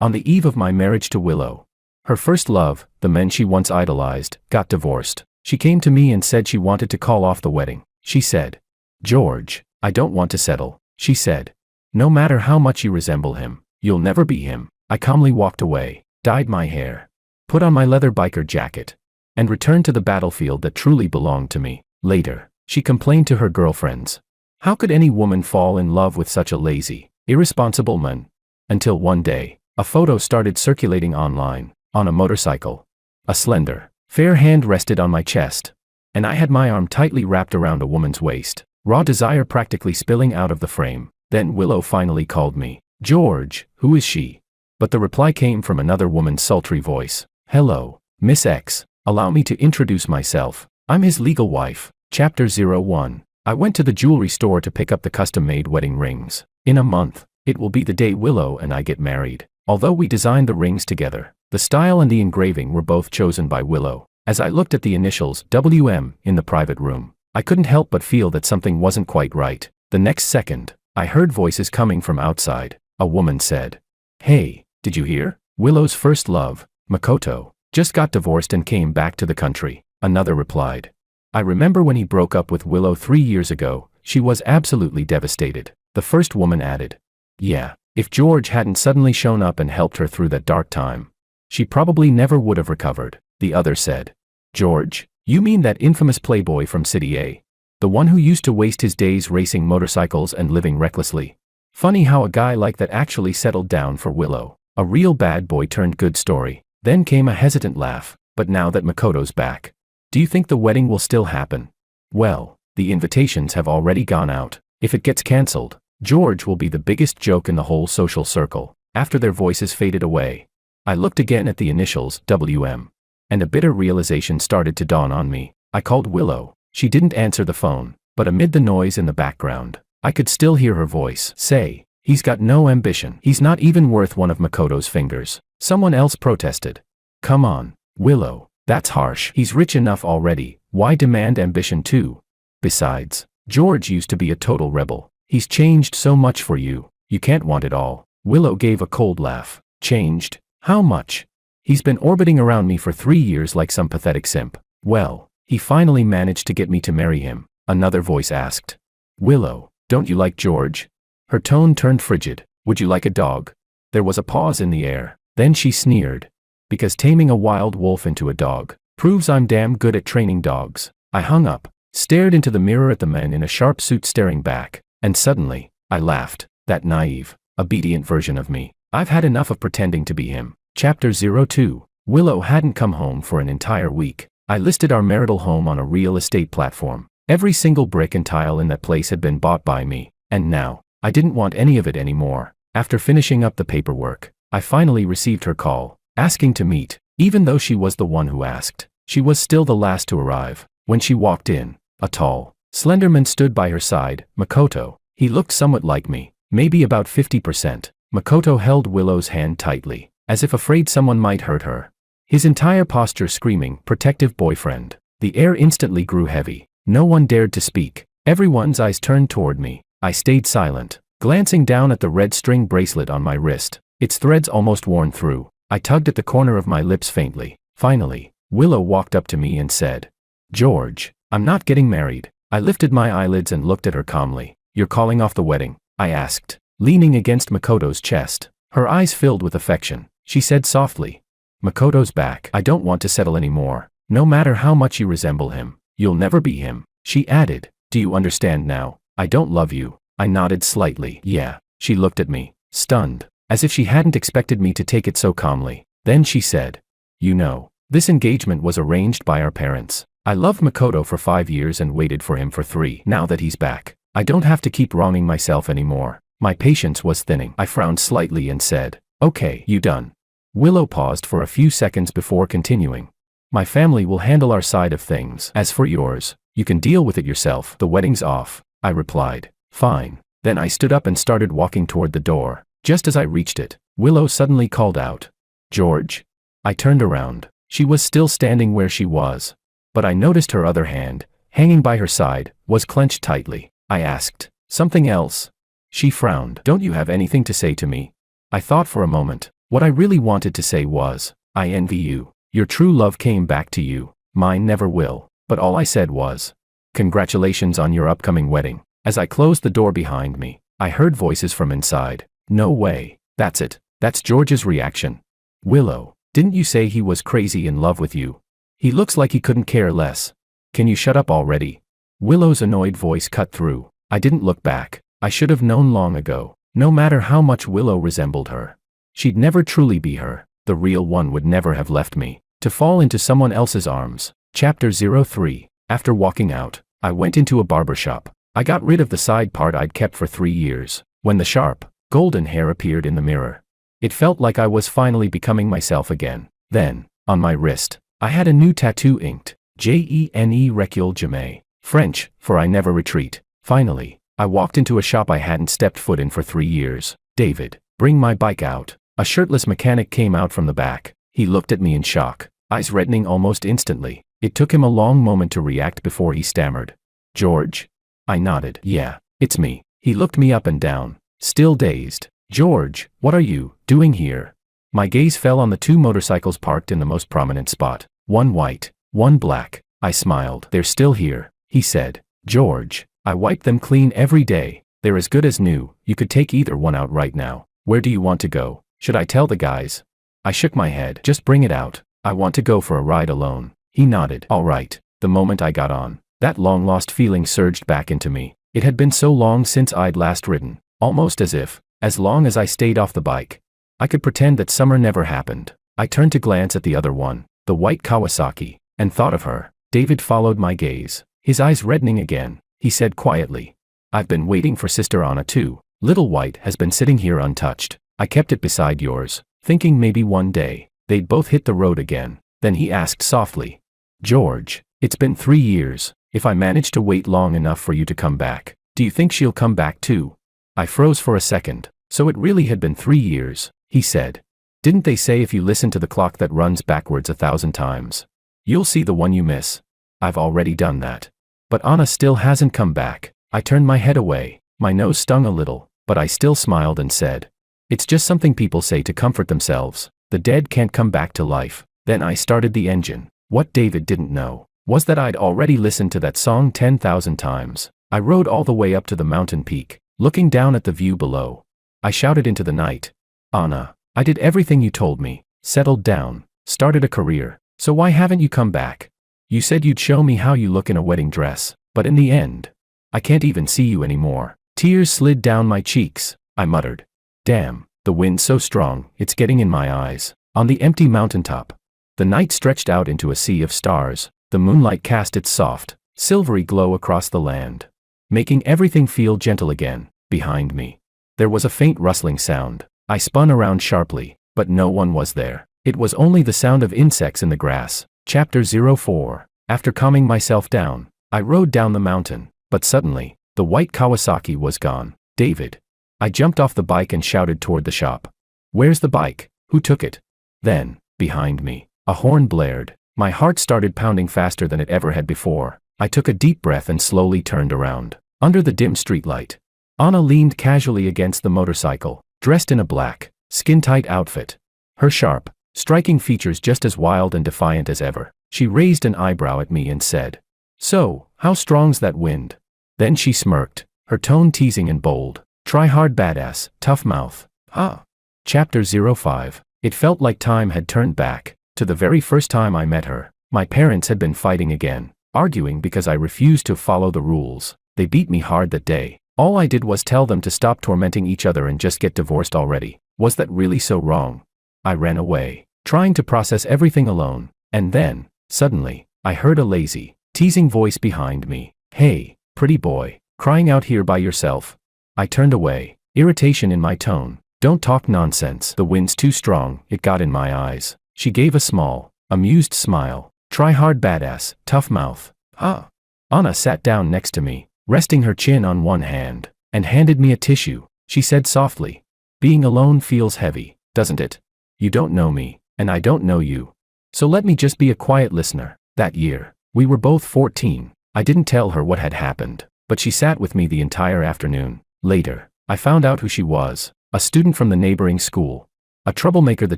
On the eve of my marriage to Willow. Her first love, the men she once idolized, got divorced. She came to me and said she wanted to call off the wedding. She said, "George, I don't want to settle," she said. "No matter how much you resemble him, you'll never be him." I calmly walked away, dyed my hair, put on my leather biker jacket, and returned to the battlefield that truly belonged to me. Later, she complained to her girlfriends. How could any woman fall in love with such a lazy, irresponsible man? Until one day, a photo started circulating online, on a motorcycle. A slender, fair hand rested on my chest, and I had my arm tightly wrapped around a woman's waist, raw desire practically spilling out of the frame. Then Willow finally called me. "George, who is she?" But the reply came from another woman's sultry voice. "Hello, Miss X. Allow me to introduce myself. I'm his legal wife." Chapter 01. I went to the jewelry store to pick up the custom-made wedding rings. In a month, it will be the day Willow and I get married. Although we designed the rings together, the style and the engraving were both chosen by Willow. As I looked at the initials WM in the private room, I couldn't help but feel that something wasn't quite right. The next second, I heard voices coming from outside. A woman said, "Hey, did you hear? Willow's first love, Makoto, just got divorced and came back to the country." Another replied, "I remember when he broke up with Willow 3 years ago, she was absolutely devastated." The first woman added, "Yeah, if George hadn't suddenly shown up and helped her through that dark time, she probably never would have recovered." The other said, "George, you mean that infamous playboy from City A? The one who used to waste his days racing motorcycles and living recklessly? Funny how a guy like that actually settled down for Willow. A real bad boy turned good story." Then came a hesitant laugh. "But now that Makoto's back, do you think the wedding will still happen?" "Well, the invitations have already gone out. If it gets cancelled, George will be the biggest joke in the whole social circle." After their voices faded away, I looked again at the initials WM, and a bitter realization started to dawn on me. I called Willow. She didn't answer the phone, but amid the noise in the background, I could still hear her voice say, "He's got no ambition. He's not even worth one of Makoto's fingers." Someone else protested, "Come on, Willow, that's harsh. He's rich enough already, why demand ambition too? Besides, George used to be a total rebel. He's changed so much for you, you can't want it all." Willow gave a cold laugh. "Changed? How much? He's been orbiting around me for 3 years like some pathetic simp." "Well, he finally managed to get me to marry him," another voice asked. "Willow, don't you like George?" Her tone turned frigid. "Would you like a dog?" There was a pause in the air. Then she sneered, "Because taming a wild wolf into a dog proves I'm damn good at training dogs." I hung up, stared into the mirror at the man in a sharp suit staring back, and suddenly, I laughed. That naive, obedient version of me. I've had enough of pretending to be him. Chapter 02. Willow hadn't come home for an entire week. I listed our marital home on a real estate platform. Every single brick and tile in that place had been bought by me, and now, I didn't want any of it anymore. After finishing up the paperwork, I finally received her call, asking to meet. Even though she was the one who asked, she was still the last to arrive. When she walked in, a tall, slender man stood by her side. Makoto. He looked somewhat like me, maybe about 50%. Makoto held Willow's hand tightly, as if afraid someone might hurt her. His entire posture screaming, "Protective boyfriend." The air instantly grew heavy. No one dared to speak. Everyone's eyes turned toward me. I stayed silent, glancing down at the red string bracelet on my wrist, its threads almost worn through. I tugged at the corner of my lips faintly. Finally, Willow walked up to me and said, "George, I'm not getting married." I lifted my eyelids and looked at her calmly. "You're calling off the wedding?" I asked, leaning against Makoto's chest. Her eyes filled with affection. She said softly, "Makoto's back. I don't want to settle anymore. No matter how much you resemble him, you'll never be him." She added, "Do you understand now? I don't love you." I nodded slightly. "Yeah." She looked at me, stunned, as if she hadn't expected me to take it so calmly. Then she said, "You know, this engagement was arranged by our parents. I loved Makoto for 5 years and waited for him for 3. Now that he's back, I don't have to keep wronging myself anymore." My patience was thinning. I frowned slightly and said, "Okay, you done?" Willow paused for a few seconds before continuing. "My family will handle our side of things. As for yours, you can deal with it yourself. The wedding's off." I replied, "Fine." Then I stood up and started walking toward the door. Just as I reached it, Willow suddenly called out, "George?" I turned around. She was still standing where she was, but I noticed her other hand, hanging by her side, was clenched tightly. I asked, "Something else?" She frowned. "Don't you have anything to say to me?" I thought for a moment. What I really wanted to say was, I envy you. Your true love came back to you. Mine never will. But all I said was, congratulations on your upcoming wedding. As I closed the door behind me, I heard voices from inside. No way. That's it. That's George's reaction. Willow, didn't you say he was crazy in love with you? He looks like he couldn't care less. Can you shut up already? Willow's annoyed voice cut through. I didn't look back. I should have known long ago. No matter how much Willow resembled her, she'd never truly be her. The real one would never have left me to fall into someone else's arms. Chapter 03. After walking out, I went into a barber shop. I got rid of the side part I'd kept for 3 years. When the sharp, golden hair appeared in the mirror, it felt like I was finally becoming myself again. Then, on my wrist, I had a new tattoo inked, Jene Recul Jamais, French, for I never retreat. Finally, I walked into a shop I hadn't stepped foot in for 3 years. David, bring my bike out. A shirtless mechanic came out from the back. He looked at me in shock, eyes reddening almost instantly. It took him a long moment to react before he stammered. George? I nodded. Yeah, it's me. He looked me up and down, still dazed. George, what are you doing here? My gaze fell on the 2 motorcycles parked in the most prominent spot. One white, one black. I smiled. They're still here, he said. George, I wipe them clean every day. They're as good as new. You could take either one out right now. Where do you want to go? Should I tell the guys? I shook my head. Just bring it out. I want to go for a ride alone. He nodded. All right. The moment I got on, that long-lost feeling surged back into me. It had been so long since I'd last ridden, almost as if, as long as I stayed off the bike, I could pretend that summer never happened. I turned to glance at the other one, the white Kawasaki, and thought of her. David followed my gaze, his eyes reddening again. He said quietly, I've been waiting for Sister Anna too. Little White has been sitting here untouched. I kept it beside yours, thinking maybe one day, they'd both hit the road again. Then he asked softly, George, it's been 3 years. If I manage to wait long enough for you to come back, do you think she'll come back too? I froze for a second. So it really had been 3 years, he said. Didn't they say if you listen to the clock that runs backwards 1,000 times, you'll see the one you miss? I've already done that. But Anna still hasn't come back. I turned my head away. My nose stung a little, but I still smiled and said, it's just something people say to comfort themselves. The dead can't come back to life. Then I started the engine. What David didn't know was that I'd already listened to that song 10,000 times. I rode all the way up to the mountain peak, looking down at the view below. I shouted into the night, Anna, I did everything you told me, settled down, started a career, so why haven't you come back? You said you'd show me how you look in a wedding dress, but in the end, I can't even see you anymore. Tears slid down my cheeks. I muttered, damn, the wind's so strong, it's getting in my eyes. On the empty mountaintop, the night stretched out into a sea of stars. The moonlight cast its soft, silvery glow across the land, making everything feel gentle again. Behind me, there was a faint rustling sound. I spun around sharply, but no one was there. It was only the sound of insects in the grass. Chapter 04. After calming myself down, I rode down the mountain, but suddenly, the white Kawasaki was gone. David. I jumped off the bike and shouted toward the shop. Where's the bike? Who took it? Then, behind me, a horn blared. My heart started pounding faster than it ever had before. I took a deep breath and slowly turned around. Under the dim streetlight, Anna leaned casually against the motorcycle, dressed in a black, skin-tight outfit. Her sharp, striking features just as wild and defiant as ever. She raised an eyebrow at me and said, so, how strong's that wind? Then she smirked, her tone teasing and bold. Try hard badass, tough mouth. Ah. Chapter 05. It felt like time had turned back. To the very first time I met her, my parents had been fighting again, arguing because I refused to follow the rules. They beat me hard that day. All I did was tell them to stop tormenting each other and just get divorced already. Was that really so wrong? I ran away, trying to process everything alone, and then, suddenly, I heard a lazy, teasing voice behind me. Hey, pretty boy, crying out here by yourself? I turned away, irritation in my tone. Don't talk nonsense. The wind's too strong, it got in my eyes. She gave a small, amused smile. Try hard badass, tough mouth. Ah. Anna sat down next to me, resting her chin on one hand, and handed me a tissue. She said softly, being alone feels heavy, doesn't it? You don't know me, and I don't know you. So let me just be a quiet listener. That year, we were both 14. I didn't tell her what had happened, but she sat with me the entire afternoon. Later, I found out who she was, a student from the neighboring school. A troublemaker the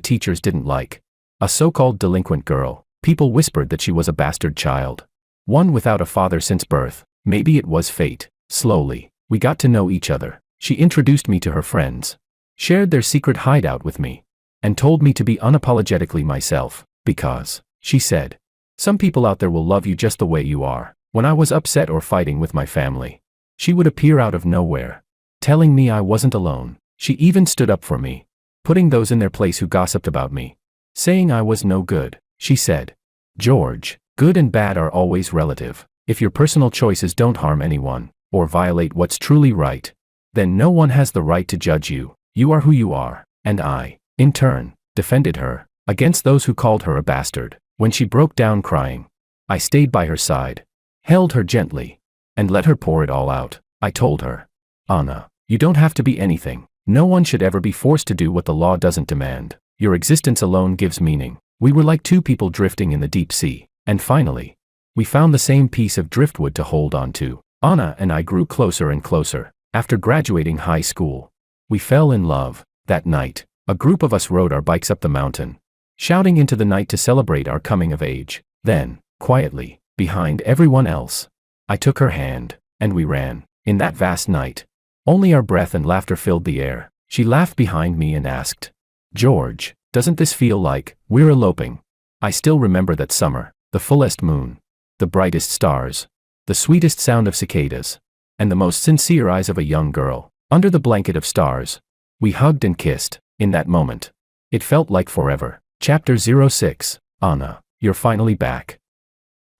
teachers didn't like. A so-called delinquent girl. People whispered that she was a bastard child. One without a father since birth. Maybe it was fate. Slowly, we got to know each other. She introduced me to her friends, shared their secret hideout with me, and told me to be unapologetically myself, because, she said, some people out there will love you just the way you are. When I was upset or fighting with my family, she would appear out of nowhere, telling me I wasn't alone. She even stood up for me, putting those in their place who gossiped about me, saying I was no good. She said, "George, good and bad are always relative. If your personal choices don't harm anyone, or violate what's truly right, then no one has the right to judge you. You are who you are." And I, in turn, defended her against those who called her a bastard. When she broke down crying, I stayed by her side, held her gently, and let her pour it all out. I told her, "Anna, you don't have to be anything. No one should ever be forced to do what the law doesn't demand. Your existence alone gives meaning." We were like two people drifting in the deep sea, and finally, we found the same piece of driftwood to hold on to. Anna and I grew closer and closer. After graduating high school, we fell in love. That night, a group of us rode our bikes up the mountain, shouting into the night to celebrate our coming of age. Then, quietly, behind everyone else, I took her hand, and we ran. In that vast night, only our breath and laughter filled the air. She laughed behind me and asked, "George, doesn't this feel like we're eloping?" I still remember that summer, the fullest moon, the brightest stars, the sweetest sound of cicadas, and the most sincere eyes of a young girl. Under the blanket of stars, we hugged and kissed. In that moment, it felt like forever. Chapter 06. Anna, you're finally back.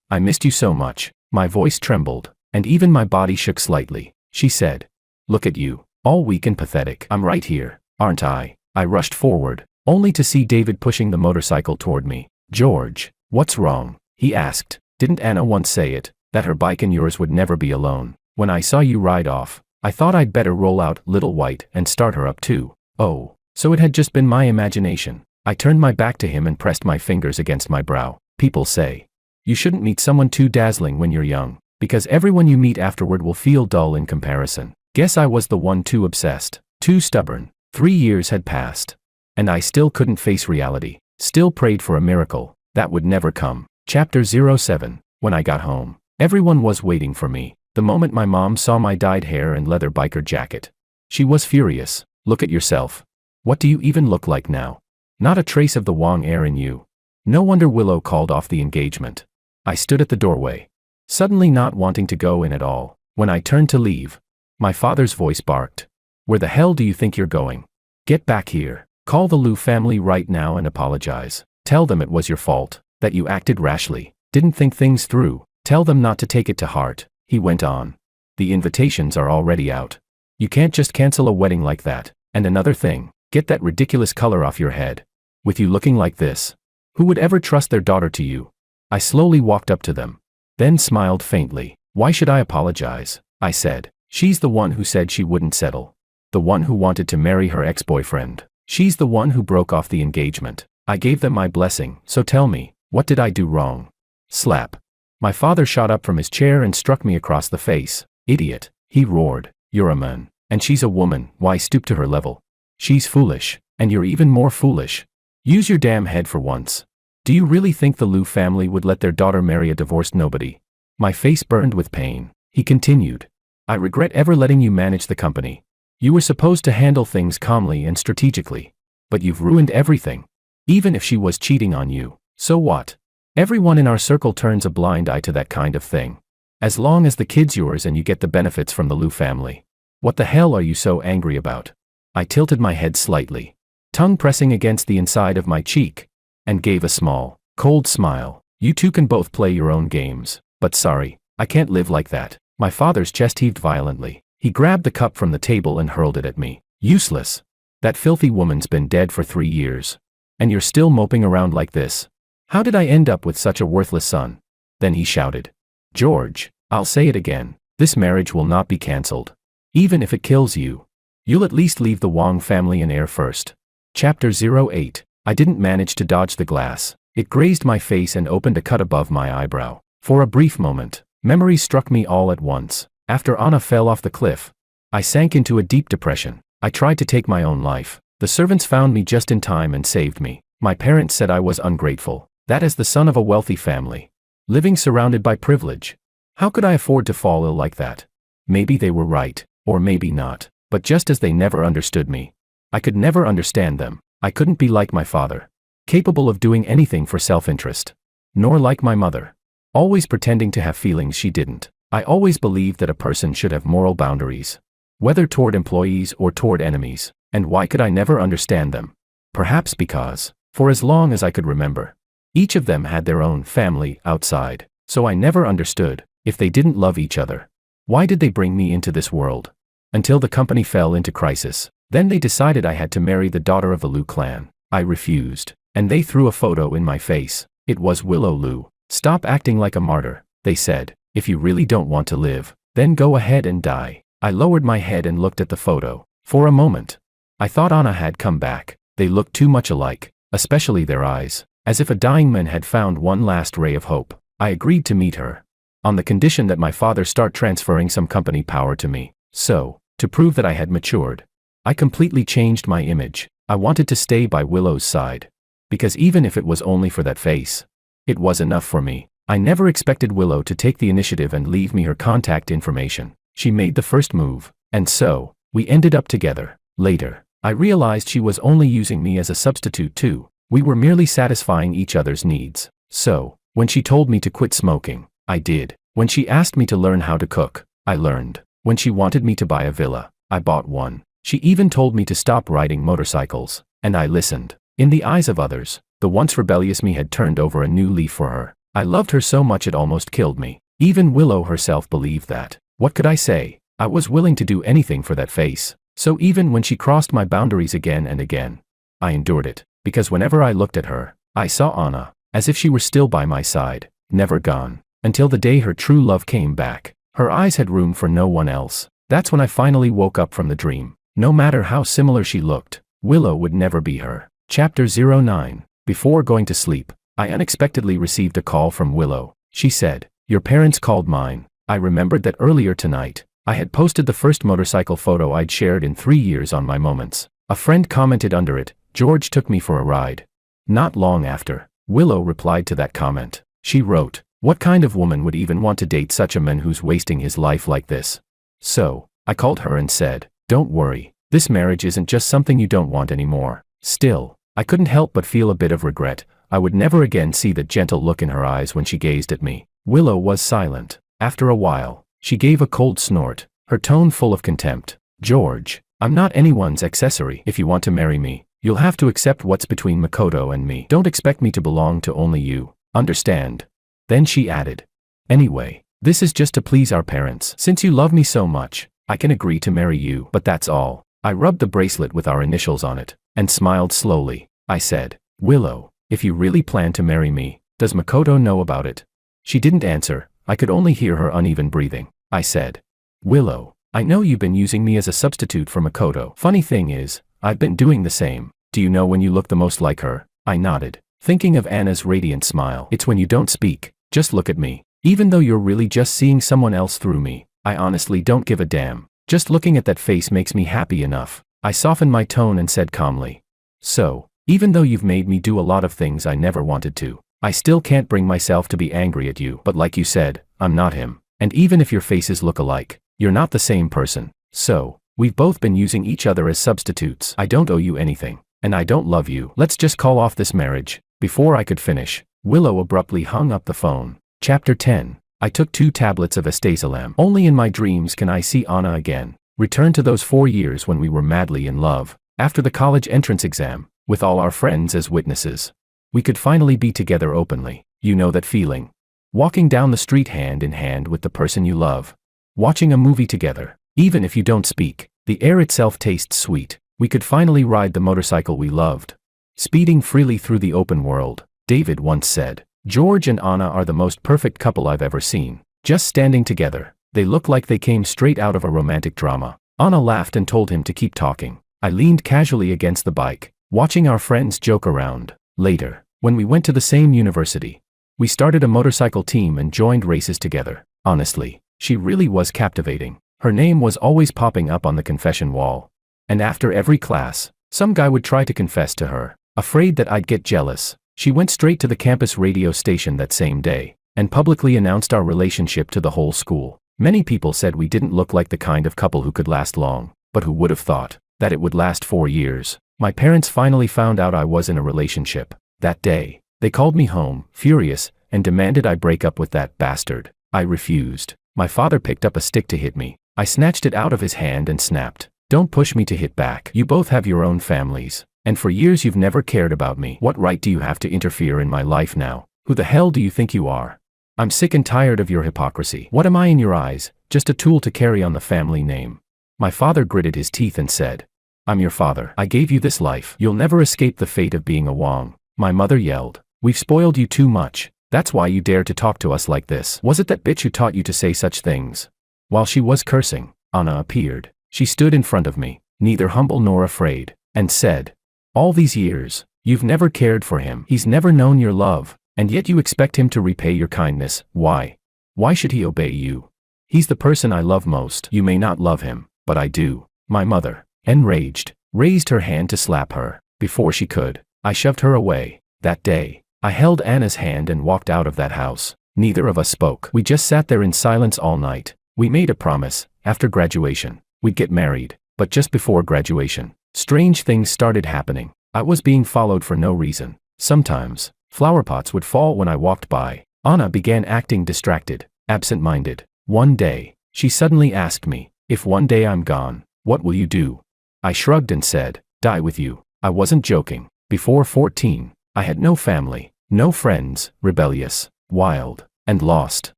I missed you so much. My voice trembled, and even my body shook slightly. She said, "Look at you, all weak and pathetic." "I'm right here, aren't I?" I rushed forward, only to see David pushing the motorcycle toward me. "George, what's wrong?" he asked. "Didn't Anna once say it, that her bike and yours would never be alone? When I saw you ride off, I thought I'd better roll out Little White and start her up too." "Oh, so it had just been my imagination." I turned my back to him and pressed my fingers against my brow. "People say, you shouldn't meet someone too dazzling when you're young, because everyone you meet afterward will feel dull in comparison." Guess I was the one too obsessed, too stubborn. 3 years had passed, and I still couldn't face reality. Still prayed for a miracle that would never come. Chapter 07. When I got home, everyone was waiting for me. The moment my mom saw my dyed hair and leather biker jacket, she was furious. "Look at yourself. What do you even look like now? Not a trace of the Wong air in you." No wonder Willow called off the engagement. I stood at the doorway, suddenly not wanting to go in at all. When I turned to leave, my father's voice barked, "Where the hell do you think you're going? Get back here. Call the Liu family right now and apologize. Tell them it was your fault, that you acted rashly, didn't think things through. Tell them not to take it to heart." He went on, "The invitations are already out. You can't just cancel a wedding like that. And another thing, get that ridiculous color off your head. With you looking like this, who would ever trust their daughter to you?" I slowly walked up to them, then smiled faintly. "Why should I apologize?" I said. "She's the one who said she wouldn't settle. The one who wanted to marry her ex-boyfriend. She's the one who broke off the engagement. I gave them my blessing, so tell me, what did I do wrong?" Slap. My father shot up from his chair and struck me across the face. "Idiot," he roared. "You're a man, and she's a woman. Why stoop to her level? She's foolish, and you're even more foolish. Use your damn head for once. Do you really think the Liu family would let their daughter marry a divorced nobody?" My face burned with pain. He continued, "I regret ever letting you manage the company. You were supposed to handle things calmly and strategically. But you've ruined everything. Even if she was cheating on you, so what? Everyone in our circle turns a blind eye to that kind of thing. As long as the kid's yours and you get the benefits from the Liu family. What the hell are you so angry about?" I tilted my head slightly, tongue pressing against the inside of my cheek, and gave a small, cold smile. "You two can both play your own games, but sorry, I can't live like that." My father's chest heaved violently. He grabbed the cup from the table and hurled it at me. "Useless. That filthy woman's been dead for 3 years. And you're still moping around like this. How did I end up with such a worthless son?" Then he shouted, "George, I'll say it again. This marriage will not be cancelled. Even if it kills you, you'll at least leave the Wong family an heir first." Chapter 08. I didn't manage to dodge the glass. It grazed my face and opened a cut above my eyebrow. For a brief moment, memories struck me all at once. After Anna fell off the cliff, I sank into a deep depression. I tried to take my own life. The servants found me just in time and saved me. My parents said I was ungrateful. That as the son of a wealthy family, living surrounded by privilege, how could I afford to fall ill like that? Maybe they were right, or maybe not. But just as they never understood me, I could never understand them. I couldn't be like my father, capable of doing anything for self-interest. Nor like my mother, always pretending to have feelings she didn't. I always believed that a person should have moral boundaries, whether toward employees or toward enemies. And why could I never understand them? Perhaps because, for as long as I could remember, each of them had their own family outside. So I never understood, if they didn't love each other, why did they bring me into this world? Until the company fell into crisis. Then they decided I had to marry the daughter of the Liu clan. I refused, and they threw a photo in my face. It was Willow Liu. Stop acting like a martyr, they said. If you really don't want to live, then go ahead and die. I lowered my head and looked at the photo. For a moment, I thought Anna had come back. They looked too much alike, especially their eyes, as if a dying man had found one last ray of hope. I agreed to meet her, on the condition that my father start transferring some company power to me. So, to prove that I had matured, I completely changed my image. I wanted to stay by Willow's side, because even if it was only for that face, it was enough for me. I never expected Willow to take the initiative and leave me her contact information. She made the first move, and so, we ended up together. Later, I realized she was only using me as a substitute too. We were merely satisfying each other's needs. So, when she told me to quit smoking, I did. When she asked me to learn how to cook, I learned. When she wanted me to buy a villa, I bought one. She even told me to stop riding motorcycles, and I listened. In the eyes of others, the once rebellious me had turned over a new leaf for her. I loved her so much it almost killed me. Even Willow herself believed that. What could I say? I was willing to do anything for that face. So even when she crossed my boundaries again and again, I endured it, because whenever I looked at her, I saw Anna, as if she were still by my side, never gone, until the day her true love came back. Her eyes had room for no one else. That's when I finally woke up from the dream. No matter how similar she looked, Willow would never be her. Chapter 09. Before going to sleep, I unexpectedly received a call from Willow. She said, "Your parents called mine." I remembered that earlier tonight, I had posted the first motorcycle photo I'd shared in 3 years on my moments. A friend commented under it, "George took me for a ride." Not long after, Willow replied to that comment. She wrote, "What kind of woman would even want to date such a man who's wasting his life like this?" So, I called her and said, "Don't worry, this marriage isn't just something you don't want anymore." Still, I couldn't help but feel a bit of regret. I would never again see the gentle look in her eyes when she gazed at me. Willow was silent. After a while, she gave a cold snort, her tone full of contempt. "George, I'm not anyone's accessory. If you want to marry me, you'll have to accept what's between Makoto and me. Don't expect me to belong to only you. Understand?" Then she added, "Anyway, this is just to please our parents. Since you love me so much, I can agree to marry you, but that's all." I rubbed the bracelet with our initials on it, and smiled slowly. I said, "Willow, if you really plan to marry me, does Makoto know about it?" She didn't answer. I could only hear her uneven breathing. I said, "Willow, I know you've been using me as a substitute for Makoto. Funny thing is, I've been doing the same. Do you know when you look the most like her?" I nodded, thinking of Anna's radiant smile. "It's when you don't speak, just look at me. Even though you're really just seeing someone else through me, I honestly don't give a damn. Just looking at that face makes me happy enough." I softened my tone and said calmly, "So, even though you've made me do a lot of things I never wanted to, I still can't bring myself to be angry at you. But like you said, I'm not him. And even if your faces look alike, you're not the same person. So, we've both been using each other as substitutes. I don't owe you anything, and I don't love you. Let's just call off this marriage." Before I could finish, Willow abruptly hung up the phone. Chapter 10. I took 2 tablets of Astasalam. Only in my dreams can I see Anna again. Return to those 4 years when we were madly in love. After the college entrance exam, with all our friends as witnesses, we could finally be together openly. You know that feeling. Walking down the street hand in hand with the person you love. Watching a movie together. Even if you don't speak, the air itself tastes sweet. We could finally ride the motorcycle we loved. Speeding freely through the open world. David once said, "George and Anna are the most perfect couple I've ever seen. Just standing together, they look like they came straight out of a romantic drama." Anna laughed and told him to keep talking. I leaned casually against the bike, watching our friends joke around. Later, when we went to the same university, we started a motorcycle team and joined races together. Honestly, she really was captivating. Her name was always popping up on the confession wall. And after every class, Some guy would try to confess to her, afraid that I'd get jealous. She went straight to the campus radio station that same day, and publicly announced our relationship to the whole school. Many people said we didn't look like the kind of couple who could last long, but who would have thought that it would last 4 years. My parents finally found out I was in a relationship. That day, they called me home, furious, and demanded I break up with that bastard. I refused. My father picked up a stick to hit me. I snatched it out of his hand and snapped, "Don't push me to hit back. You both have your own families. And for years you've never cared about me. What right do you have to interfere in my life now? Who the hell do you think you are? I'm sick and tired of your hypocrisy. What am I in your eyes? Just a tool to carry on the family name." My father gritted his teeth and said, "I'm your father. I gave you this life. You'll never escape the fate of being a Wong." My mother yelled, "We've spoiled you too much. That's why you dare to talk to us like this. Was it that bitch who taught you to say such things?" While she was cursing, Anna appeared. She stood in front of me, neither humble nor afraid, and said, "All these years, you've never cared for him. He's never known your love, and yet you expect him to repay your kindness. Why? Why should he obey you? He's the person I love most. You may not love him, but I do." My mother, enraged, raised her hand to slap her. Before she could, I shoved her away. That day, I held Anna's hand and walked out of that house. Neither of us spoke. We just sat there in silence all night. We made a promise, after graduation, we'd get married, but just before graduation, strange things started happening. I was being followed for no reason. Sometimes, flower pots would fall when I walked by. Anna began acting distracted, absent-minded. One day, she suddenly asked me, "If one day I'm gone, what will you do?" I shrugged and said, "Die with you." I wasn't joking. Before 14, I had no family, no friends, rebellious, wild, and lost.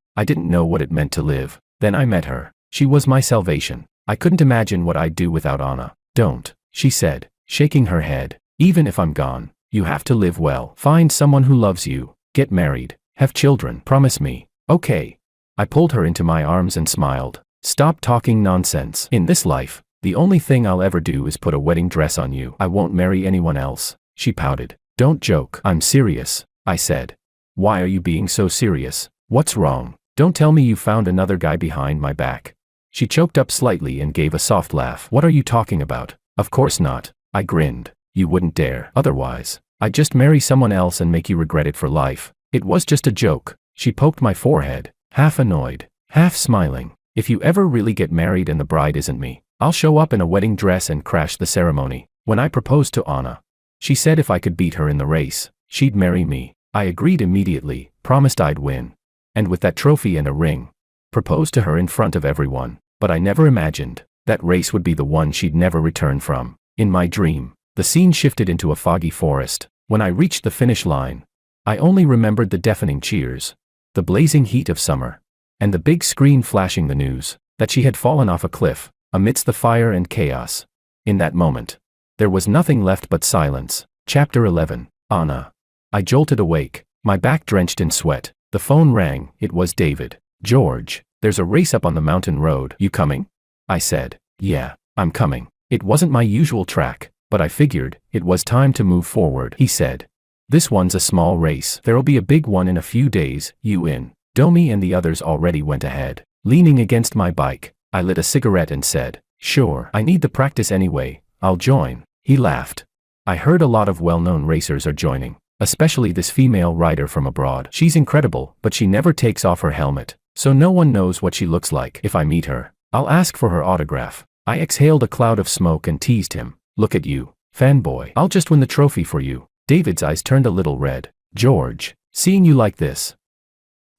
I didn't know what it meant to live. Then I met her. She was my salvation. I couldn't imagine what I'd do without Anna. "Don't," she said, shaking her head. "Even if I'm gone, you have to live well. Find someone who loves you, get married, have children. Promise me." "Okay." I pulled her into my arms and smiled. "Stop talking nonsense. In this life, the only thing I'll ever do is put a wedding dress on you. I won't marry anyone else." She pouted. "Don't joke." "I'm serious," I said. "Why are you being so serious? What's wrong? Don't tell me you found another guy behind my back." She choked up slightly and gave a soft laugh. "What are you talking about?" "Of course not." I grinned. "You wouldn't dare. Otherwise, I'd just marry someone else and make you regret it for life. It was just a joke." She poked my forehead, half annoyed, half smiling. "If you ever really get married and the bride isn't me, I'll show up in a wedding dress and crash the ceremony." When I proposed to Anna, she said if I could beat her in the race, she'd marry me. I agreed immediately, promised I'd win. And with that trophy and a ring, proposed to her in front of everyone. But I never imagined that race would be the one she'd never return from. In my dream, the scene shifted into a foggy forest. When I reached the finish line, I only remembered the deafening cheers, the blazing heat of summer, and the big screen flashing the news that she had fallen off a cliff, amidst the fire and chaos. In that moment, there was nothing left but silence. Chapter 11. Anna. I jolted awake, my back drenched in sweat. The phone rang. It was David. "George, there's a race up on the mountain road. You coming?" I said, "Yeah, I'm coming." It wasn't my usual track, but I figured it was time to move forward. He said, "This one's a small race. There'll be a big one in a few days. You in?" Domi and the others already went ahead. Leaning against my bike, I lit a cigarette and said, "Sure, I need the practice anyway. I'll join." He laughed. "I heard a lot of well-known racers are joining, especially this female rider from abroad. She's incredible, but she never takes off her helmet, so no one knows what she looks like. If I meet her, I'll ask for her autograph." I exhaled a cloud of smoke and teased him, "Look at you, fanboy. I'll just win the trophy for you." David's eyes turned a little red. "George, seeing you like this,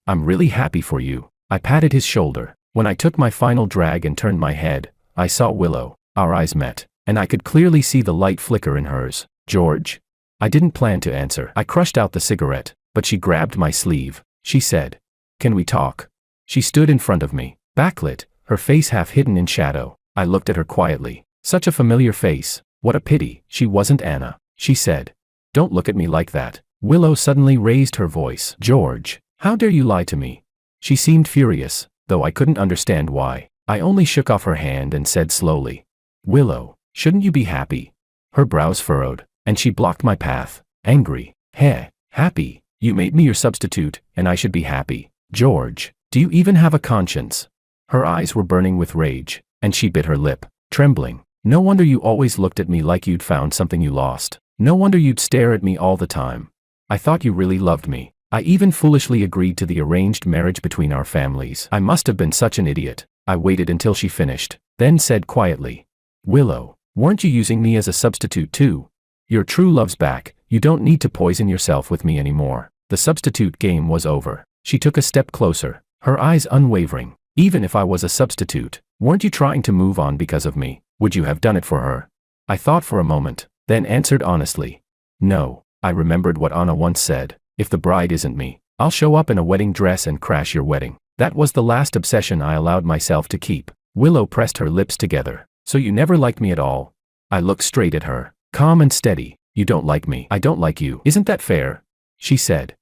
I'm really happy for you." I patted his shoulder. When I took my final drag and turned my head, I saw Willow. Our eyes met, and I could clearly see the light flicker in hers. "George?" I didn't plan to answer. I crushed out the cigarette, but she grabbed my sleeve. She said, "Can we talk?" She stood in front of me, backlit, her face half hidden in shadow. I looked at her quietly. Such a familiar face. What a pity she wasn't Anna. She said, "Don't look at me like that." Willow suddenly raised her voice. "George, how dare you lie to me?" She seemed furious, though I couldn't understand why. I only shook off her hand and said slowly, "Willow, shouldn't you be happy?" Her brows furrowed, and she blocked my path. Angry. "Heh, happy? You made me your substitute, and I should be happy. George, do you even have a conscience?" Her eyes were burning with rage, and she bit her lip, trembling. No wonder you always looked at me like you'd found something you lost. No wonder you'd stare at me all the time. I thought you really loved me. I even foolishly agreed to the arranged marriage between our families. I must have been such an idiot. I waited until she finished, then said quietly, Willow, weren't you using me as a substitute too? Your true love's back. You don't need to poison yourself with me anymore. The substitute game was over. She took a step closer, her eyes unwavering. Even if I was a substitute, weren't you trying to move on because of me? Would you have done it for her? I thought for a moment, then answered honestly. No. I remembered what Anna once said. If the bride isn't me, I'll show up in a wedding dress and crash your wedding. That was the last obsession I allowed myself to keep. Willow pressed her lips together. So you never liked me at all? I looked straight at her, calm and steady. You don't like me. I don't like you. Isn't that fair? She said.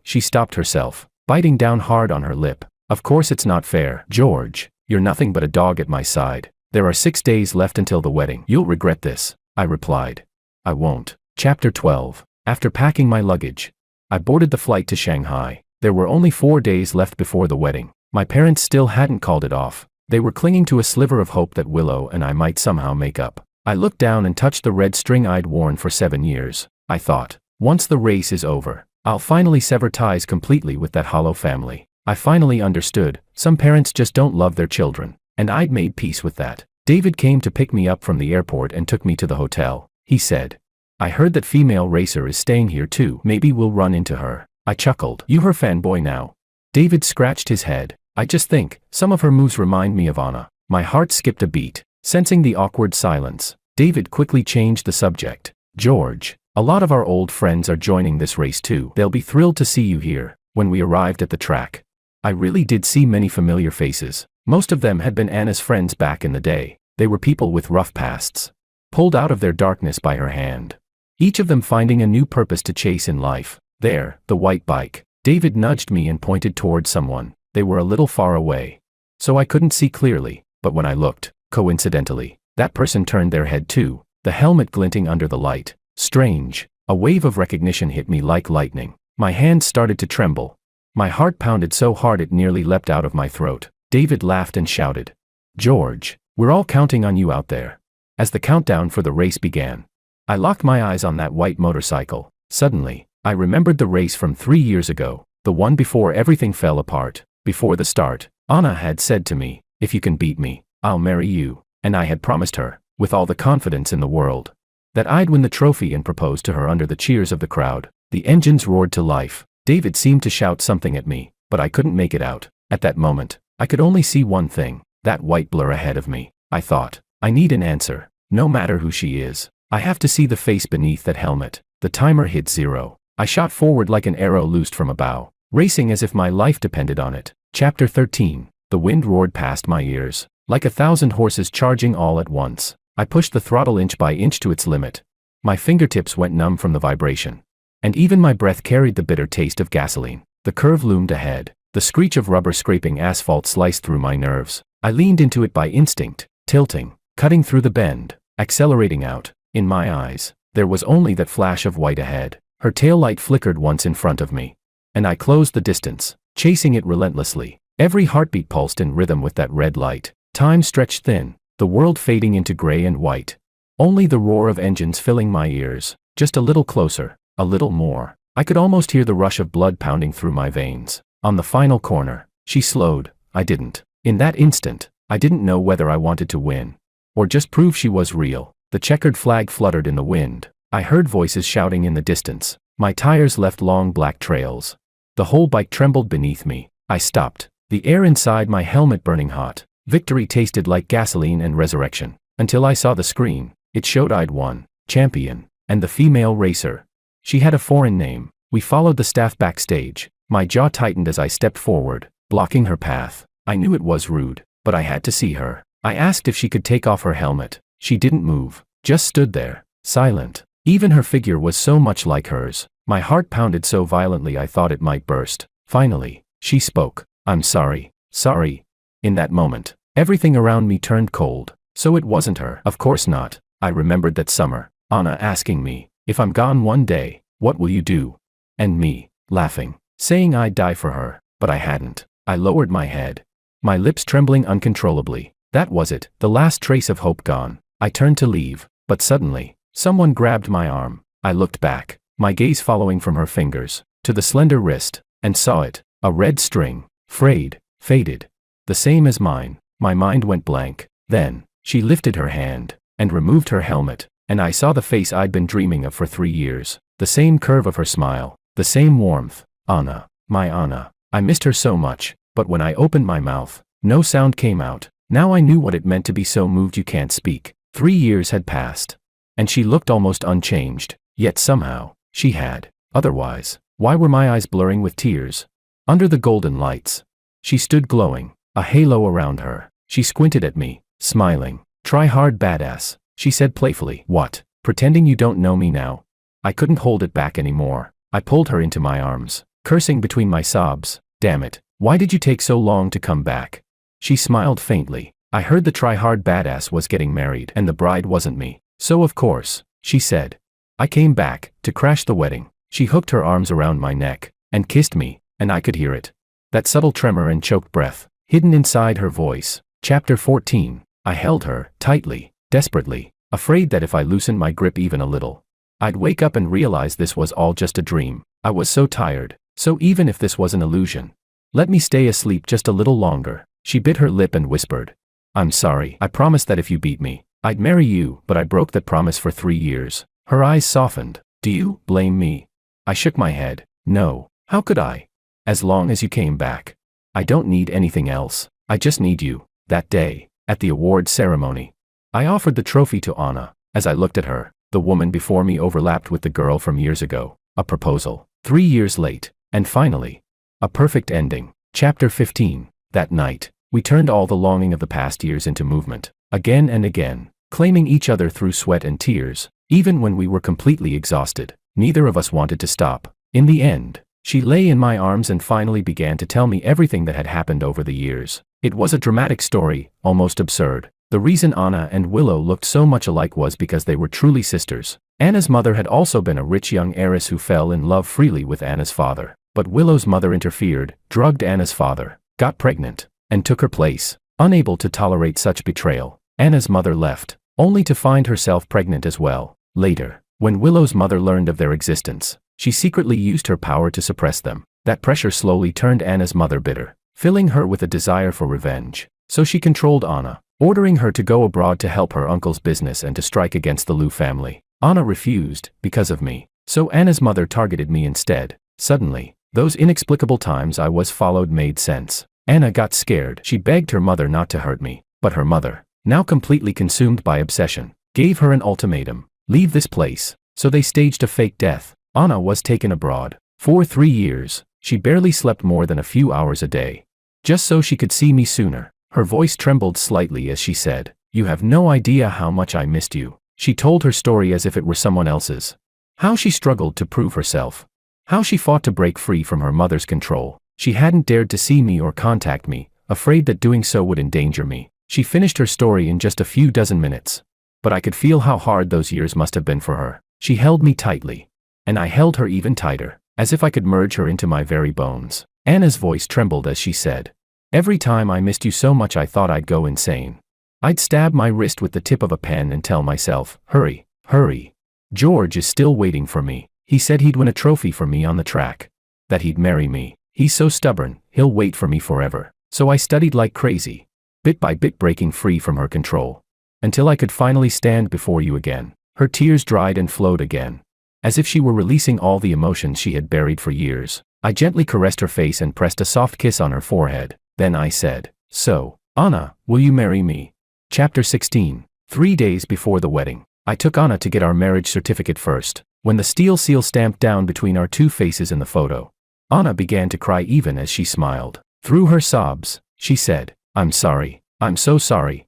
She stopped herself, biting down hard on her lip. Of course it's not fair. George, you're nothing but a dog at my side. There are 6 days left until the wedding. You'll regret this, I replied. I won't. Chapter 12. After packing my luggage, I boarded the flight to Shanghai. There were only 4 days left before the wedding. My parents still hadn't called it off. They were clinging to a sliver of hope that Willow and I might somehow make up. I looked down and touched the red string I'd worn for 7 years. I thought, once the race is over, I'll finally sever ties completely with that hollow family. I finally understood, some parents just don't love their children, and I'd made peace with that. David came to pick me up from the airport and took me to the hotel. He said, I heard that female racer is staying here too. Maybe we'll run into her. I chuckled. You her fanboy now? David scratched his head. I just think, some of her moves remind me of Anna. My heart skipped a beat. Sensing the awkward silence, David quickly changed the subject. George, a lot of our old friends are joining this race too. They'll be thrilled to see you here. When we arrived at the track, I really did see many familiar faces. Most of them had been Anna's friends back in the day. They were people with rough pasts, pulled out of their darkness by her hand. Each of them finding a new purpose to chase in life. There, the white bike. David nudged me and pointed towards someone. They were a little far away, so I couldn't see clearly, but when I looked, coincidentally, that person turned their head too, the helmet glinting under the light. Strange. A wave of recognition hit me like lightning. My hands started to tremble. My heart pounded so hard it nearly leapt out of my throat. David laughed and shouted, George, we're all counting on you out there. As the countdown for the race began, I locked my eyes on that white motorcycle. Suddenly, I remembered the race from 3 years ago, the one before everything fell apart. Before the start, Anna had said to me, if you can beat me, I'll marry you. And I had promised her, with all the confidence in the world, that I'd win the trophy and propose to her under the cheers of the crowd. The engines roared to life. David seemed to shout something at me, but I couldn't make it out. At that moment, I could only see one thing, that white blur ahead of me. I thought, I need an answer, no matter who she is. I have to see the face beneath that helmet. The timer hit 0. I shot forward like an arrow loosed from a bow, racing as if my life depended on it. Chapter 13. The wind roared past my ears, like 1,000 horses charging all at once. I pushed the throttle inch by inch to its limit. My fingertips went numb from the vibration, and even my breath carried the bitter taste of gasoline. The curve loomed ahead. The screech of rubber scraping asphalt sliced through my nerves. I leaned into it by instinct, tilting, cutting through the bend, accelerating out. In my eyes, there was only that flash of white ahead. Her taillight flickered once in front of me, and I closed the distance, chasing it relentlessly. Every heartbeat pulsed in rhythm with that red light. Time stretched thin, the world fading into gray and white. Only the roar of engines filling my ears. Just a little closer, a little more. I could almost hear the rush of blood pounding through my veins. On the final corner, she slowed. I didn't. In that instant, I didn't know whether I wanted to win, or just prove she was real. The checkered flag fluttered in the wind. I heard voices shouting in the distance. My tires left long black trails. The whole bike trembled beneath me. I stopped, the air inside my helmet burning hot. Victory tasted like gasoline and resurrection. Until I saw the screen. It showed I'd won. Champion. And the female racer. She had a foreign name. We followed the staff backstage. My jaw tightened as I stepped forward, blocking her path. I knew it was rude, but I had to see her. I asked if she could take off her helmet. She didn't move, just stood there, silent. Even her figure was so much like hers. My heart pounded so violently I thought it might burst. Finally, she spoke. I'm sorry. Sorry. In that moment, everything around me turned cold. So it wasn't her. Of course not. I remembered that summer, Anna asking me, if I'm gone one day, what will you do? And me, laughing, saying I'd die for her, but I hadn't. I lowered my head, my lips trembling uncontrollably. That was it, the last trace of hope gone. I turned to leave, but suddenly, someone grabbed my arm. I looked back, my gaze following from her fingers to the slender wrist, and saw it, a red string, frayed, faded, the same as mine. My mind went blank. Then, she lifted her hand and removed her helmet, and I saw the face I'd been dreaming of for 3 years, the same curve of her smile, the same warmth. Anna, my Anna. I missed her so much, but when I opened my mouth, no sound came out. Now I knew what it meant to be so moved you can't speak. 3 years had passed, and she looked almost unchanged, yet somehow, she had. Otherwise, why were my eyes blurring with tears? Under the golden lights, she stood glowing, a halo around her. She squinted at me, smiling. Try hard, badass, she said playfully. What? Pretending you don't know me now? I couldn't hold it back anymore. I pulled her into my arms, cursing between my sobs. Damn it, why did you take so long to come back? She smiled faintly. I heard the try-hard badass was getting married and the bride wasn't me. So of course, she said. I came back to crash the wedding. She hooked her arms around my neck and kissed me, and I could hear it. That subtle tremor and choked breath, hidden inside her voice. Chapter 14. I held her, tightly, desperately, afraid that if I loosened my grip even a little, I'd wake up and realize this was all just a dream. I was so tired, so even if this was an illusion, let me stay asleep just a little longer. She bit her lip and whispered, I'm sorry. I promised that if you beat me, I'd marry you, but I broke that promise for 3 years. Her eyes softened. Do you blame me? I shook my head. No, how could I? As long as you came back. I don't need anything else. I just need you. That day, at the awards ceremony, I offered the trophy to Anna. As I looked at her, the woman before me overlapped with the girl from years ago. A proposal, 3 years late, and finally, a perfect ending. Chapter 15. That night, we turned all the longing of the past years into movement, again and again, claiming each other through sweat and tears. Even when we were completely exhausted, neither of us wanted to stop. In the end, she lay in my arms and finally began to tell me everything that had happened over the years. It was a dramatic story, almost absurd. The reason Anna and Willow looked so much alike was because they were truly sisters. Anna's mother had also been a rich young heiress who fell in love freely with Anna's father. But Willow's mother interfered, drugged Anna's father, got pregnant, and took her place. Unable to tolerate such betrayal, Anna's mother left, only to find herself pregnant as well. Later, when Willow's mother learned of their existence, she secretly used her power to suppress them. That pressure slowly turned Anna's mother bitter, filling her with a desire for revenge. So she controlled Anna, ordering her to go abroad to help her uncle's business and to strike against the Liu family. Anna refused, because of me. So Anna's mother targeted me instead. Suddenly, those inexplicable times I was followed made sense. Anna got scared. She begged her mother not to hurt me. But her mother, now completely consumed by obsession, gave her an ultimatum. Leave this place. So they staged a fake death. Anna was taken abroad. For 3 years, she barely slept more than a few hours a day. Just so she could see me sooner. Her voice trembled slightly as she said, You have no idea how much I missed you. She told her story as if it were someone else's. How she struggled to prove herself. How she fought to break free from her mother's control. She hadn't dared to see me or contact me, afraid that doing so would endanger me. She finished her story in just a few dozen minutes. But I could feel how hard those years must have been for her. She held me tightly. And I held her even tighter, as if I could merge her into my very bones. Anna's voice trembled as she said, Every time I missed you so much I thought I'd go insane. I'd stab my wrist with the tip of a pen and tell myself, hurry, hurry. George is still waiting for me. He said he'd win a trophy for me on the track. That he'd marry me. He's so stubborn, he'll wait for me forever. So I studied like crazy, bit by bit breaking free from her control. Until I could finally stand before you again. Her tears dried and flowed again. As if she were releasing all the emotions she had buried for years. I gently caressed her face and pressed a soft kiss on her forehead. Then I said, So, Anna, will you marry me? Chapter 16. 3 days before the wedding, I took Anna to get our marriage certificate first. When the steel seal stamped down between our two faces in the photo, Anna began to cry even as she smiled. Through her sobs, she said, I'm sorry. I'm so sorry.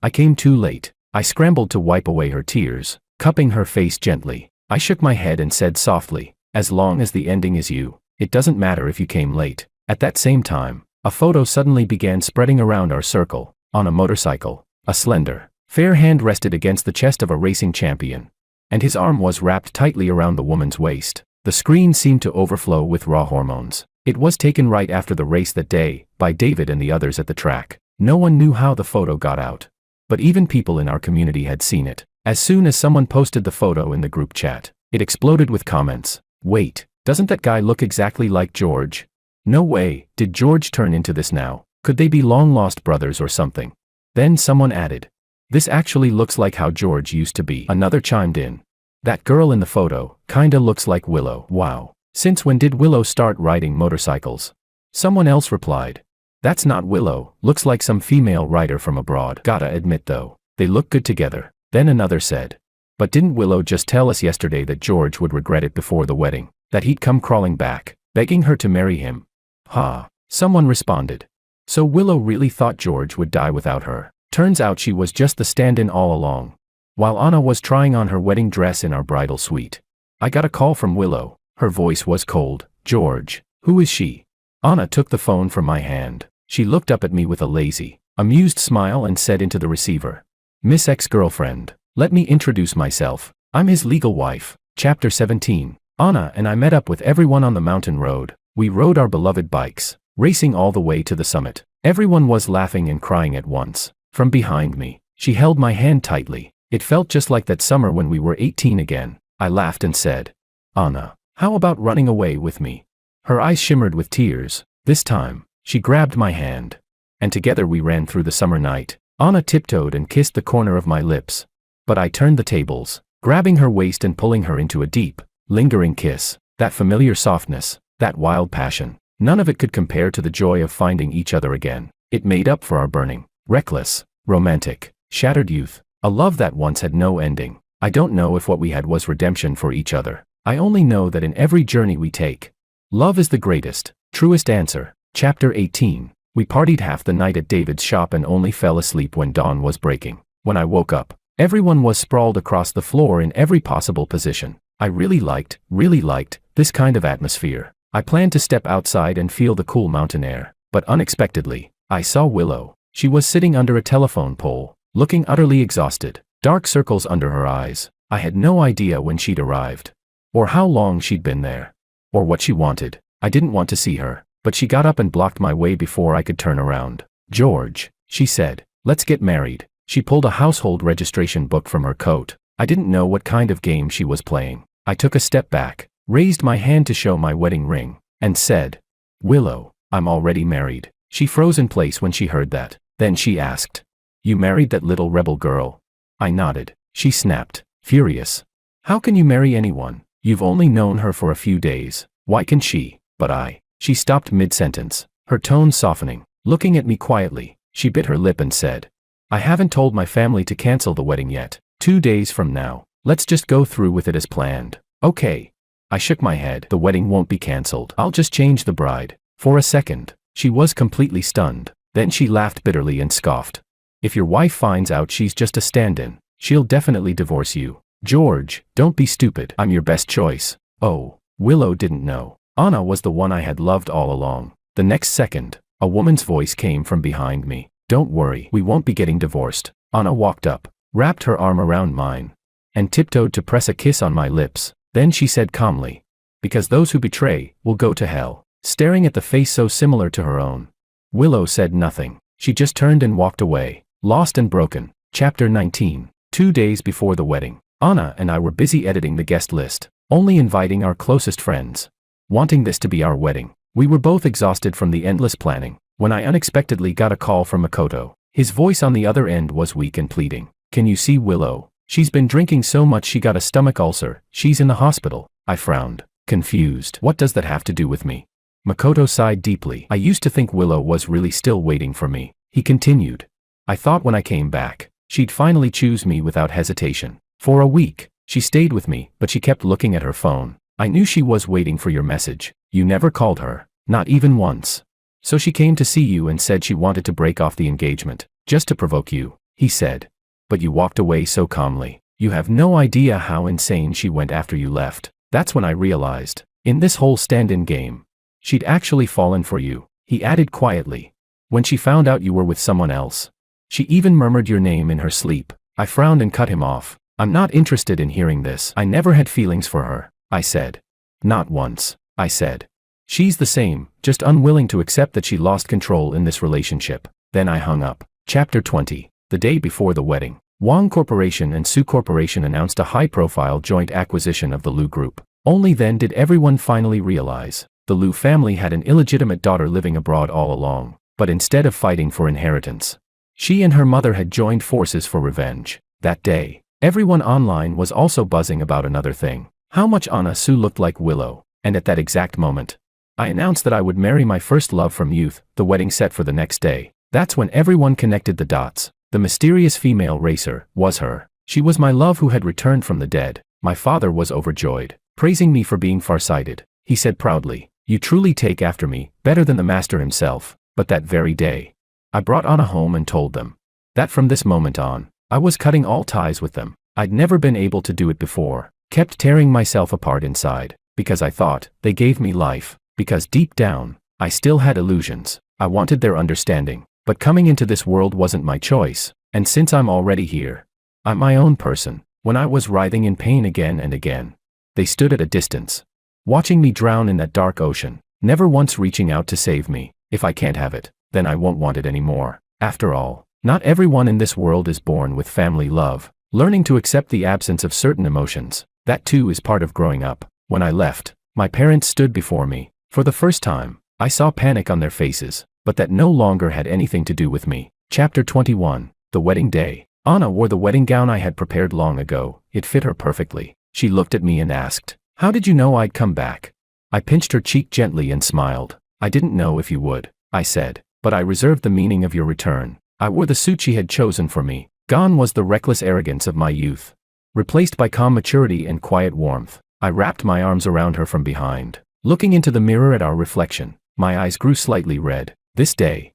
I came too late. I scrambled to wipe away her tears, cupping her face gently. I shook my head and said softly, As long as the ending is you, it doesn't matter if you came late. At that same time, a photo suddenly began spreading around our circle. On a motorcycle, a slender, fair hand rested against the chest of a racing champion, and his arm was wrapped tightly around the woman's waist. The screen seemed to overflow with raw hormones. It was taken right after the race that day, by David and the others at the track. No one knew how the photo got out. But even people in our community had seen it. As soon as someone posted the photo in the group chat, it exploded with comments. Wait, doesn't that guy look exactly like George? No way, did George turn into this now? Could they be long-lost brothers or something? Then someone added, this actually looks like how George used to be. Another chimed in, that girl in the photo kinda looks like Willow. Wow, since when did Willow start riding motorcycles? Someone else replied, that's not Willow, looks like some female writer from abroad. Gotta admit though, they look good together. Then another said, but didn't Willow just tell us yesterday that George would regret it before the wedding, that he'd come crawling back, begging her to marry him? Ha, someone responded. So Willow really thought George would die without her. Turns out she was just the stand-in all along. While Anna was trying on her wedding dress in our bridal suite, I got a call from Willow. Her voice was cold. George, who is she? Anna took the phone from my hand. She looked up at me with a lazy, amused smile and said into the receiver, Miss Ex-Girlfriend, let me introduce myself. I'm his legal wife. Chapter 17. Anna and I met up with everyone on the mountain road. We rode our beloved bikes, racing all the way to the summit. Everyone was laughing and crying at once. From behind me, she held my hand tightly. It felt just like that summer when we were 18 again. I laughed and said, Anna, how about running away with me? Her eyes shimmered with tears. This time, she grabbed my hand. And together we ran through the summer night. Anna tiptoed and kissed the corner of my lips. But I turned the tables, grabbing her waist and pulling her into a deep, lingering kiss. That familiar softness, that wild passion, none of it could compare to the joy of finding each other again. It made up for our burning, reckless, romantic, shattered youth, a love that once had no ending. I don't know if what we had was redemption for each other. I only know that in every journey we take, love is the greatest, truest answer. Chapter 18. We partied half the night at David's shop and only fell asleep when dawn was breaking. When I woke up, everyone was sprawled across the floor in every possible position. I really liked this kind of atmosphere. I planned to step outside and feel the cool mountain air, but unexpectedly, I saw Willow. She was sitting under a telephone pole, looking utterly exhausted, dark circles under her eyes. I had no idea when she'd arrived, or how long she'd been there, or what she wanted. I didn't want to see her, but she got up and blocked my way before I could turn around. George, she said, let's get married. She pulled a household registration book from her coat. I didn't know what kind of game she was playing. I took a step back, raised my hand to show my wedding ring, and said, Willow, I'm already married. She froze in place when she heard that. Then she asked, you married that little rebel girl? I nodded. She snapped, furious. How can you marry anyone? You've only known her for a few days. Why can she? But I. She stopped mid-sentence, her tone softening. Looking at me quietly, she bit her lip and said, I haven't told my family to cancel the wedding yet. 2 days from now, let's just go through with it as planned. Okay. I shook my head. The wedding won't be canceled. I'll just change the bride. For a second, she was completely stunned. Then she laughed bitterly and scoffed. If your wife finds out she's just a stand-in, she'll definitely divorce you. George, don't be stupid. I'm your best choice. Oh, Willow didn't know. Anna was the one I had loved all along. The next second, a woman's voice came from behind me. Don't worry, we won't be getting divorced. Anna walked up, wrapped her arm around mine, and tiptoed to press a kiss on my lips. Then she said calmly, because those who betray will go to hell. Staring at the face so similar to her own, Willow said nothing. She just turned and walked away, lost and broken. Chapter 19. 2 days before the wedding, Anna and I were busy editing the guest list, only inviting our closest friends, wanting this to be our wedding. We were both exhausted from the endless planning, when I unexpectedly got a call from Makoto. His voice on the other end was weak and pleading. Can you see Willow? She's been drinking so much she got a stomach ulcer. She's in the hospital. I frowned, confused. What does that have to do with me? Makoto sighed deeply. I used to think Willow was really still waiting for me. He continued. I thought when I came back, she'd finally choose me without hesitation. For a week, she stayed with me, but she kept looking at her phone. I knew she was waiting for your message. You never called her, not even once. So she came to see you and said she wanted to break off the engagement, just to provoke you, he said. But you walked away so calmly. You have no idea how insane she went after you left. That's when I realized, in this whole stand-in game, she'd actually fallen for you, he added quietly. When she found out you were with someone else, she even murmured your name in her sleep. I frowned and cut him off. I'm not interested in hearing this. I never had feelings for her, I said. Not once, I said. She's the same, just unwilling to accept that she lost control in this relationship. Then I hung up. Chapter 20. The day before the wedding. Wang Corporation and Su Corporation announced a high-profile joint acquisition of the Liu Group. Only then did everyone finally realize the Liu family had an illegitimate daughter living abroad all along, but instead of fighting for inheritance, she and her mother had joined forces for revenge. That day, everyone online was also buzzing about another thing: how much Anna Su looked like Willow. And at that exact moment, I announced that I would marry my first love from youth, the wedding set for the next day. That's when everyone connected the dots. The mysterious female racer was her. She was my love who had returned from the dead. My father was overjoyed, praising me for being farsighted. He said proudly, "You truly take after me, better than the master himself." But that very day, I brought Anna home and told them that from this moment on, I was cutting all ties with them. I'd never been able to do it before. Kept tearing myself apart inside, because I thought they gave me life, because deep down, I still had illusions. I wanted their understanding, but coming into this world wasn't my choice, and since I'm already here, I'm my own person. When I was writhing in pain again and again, they stood at a distance, watching me drown in that dark ocean, never once reaching out to save me. If I can't have it, then I won't want it anymore. After all, not everyone in this world is born with family love. Learning to accept the absence of certain emotions, that too is part of growing up. When I left, my parents stood before me. For the first time, I saw panic on their faces, but that no longer had anything to do with me. Chapter 21. The wedding day. Anna wore the wedding gown I had prepared long ago. It fit her perfectly. She looked at me and asked, "How did you know I'd come back?" I pinched her cheek gently and smiled. "I didn't know if you would," I said, "but I reserved the meaning of your return." I wore the suit she had chosen for me. Gone was the reckless arrogance of my youth, replaced by calm maturity and quiet warmth. I wrapped my arms around her from behind. Looking into the mirror at our reflection, my eyes grew slightly red. This day,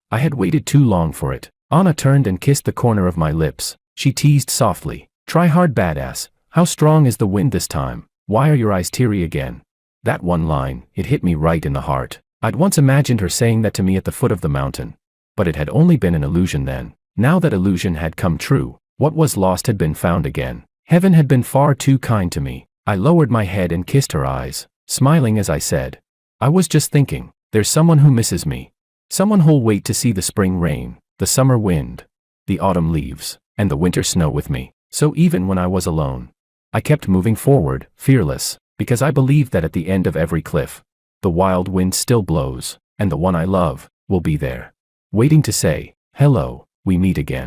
I had waited too long for it. Anna turned and kissed the corner of my lips. She teased softly, "Try hard, badass. How strong is the wind this time? Why are your eyes teary again?" That one line, it hit me right in the heart. I'd once imagined her saying that to me at the foot of the mountain, but it had only been an illusion then. Now that illusion had come true. What was lost had been found again. Heaven had been far too kind to me. I lowered my head and kissed her eyes, smiling as I said, "I was just thinking, there's someone who misses me. Someone who'll wait to see the spring rain, the summer wind, the autumn leaves, and the winter snow with me." So even when I was alone, I kept moving forward, fearless, because I believed that at the end of every cliff, the wild wind still blows, and the one I love will be there, waiting to say, "Hello, we meet again."